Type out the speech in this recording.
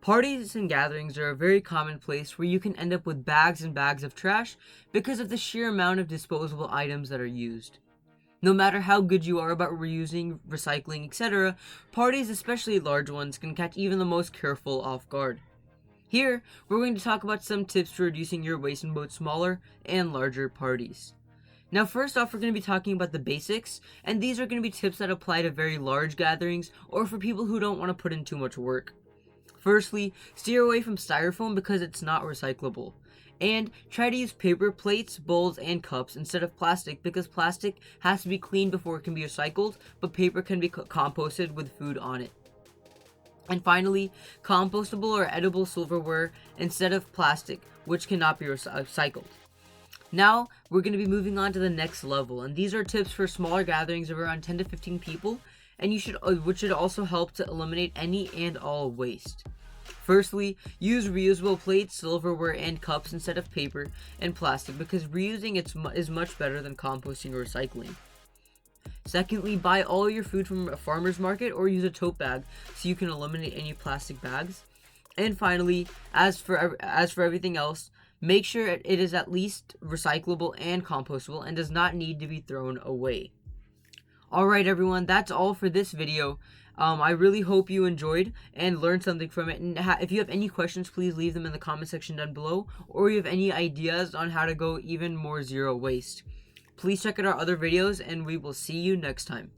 Parties and gatherings are a very common place where you can end up with bags and bags of trash because of the sheer amount of disposable items that are used. No matter how good you are about reusing, recycling, etc., parties, especially large ones, can catch even the most careful off guard. Here, we're going to talk about some tips for reducing your waste in both smaller and larger parties. Now, first off, we're going to be talking about the basics, and these are going to be tips that apply to very large gatherings or for people who don't want to put in too much work. Firstly, steer away from styrofoam because it's not recyclable. And try to use paper plates, bowls, and cups instead of plastic because plastic has to be cleaned before it can be recycled, but paper can be composted with food on it. And finally, compostable or edible silverware instead of plastic, which cannot be recycled. Now, we're going to be moving on to the next level, and these are tips for smaller gatherings of around 10 to 15 people, and which should also help to eliminate any and all waste. Firstly, use reusable plates, silverware, and cups instead of paper and plastic because reusing is much better than composting or recycling. Secondly, buy all your food from a farmer's market or use a tote bag so you can eliminate any plastic bags. And finally, as for everything else, make sure it is at least recyclable and compostable and does not need to be thrown away. Alright everyone, that's all for this video. I really hope you enjoyed and learned something from it. And if you have any questions, please leave them in the comment section down below. Or you have any ideas on how to go even more zero waste. Please check out our other videos and we will see you next time.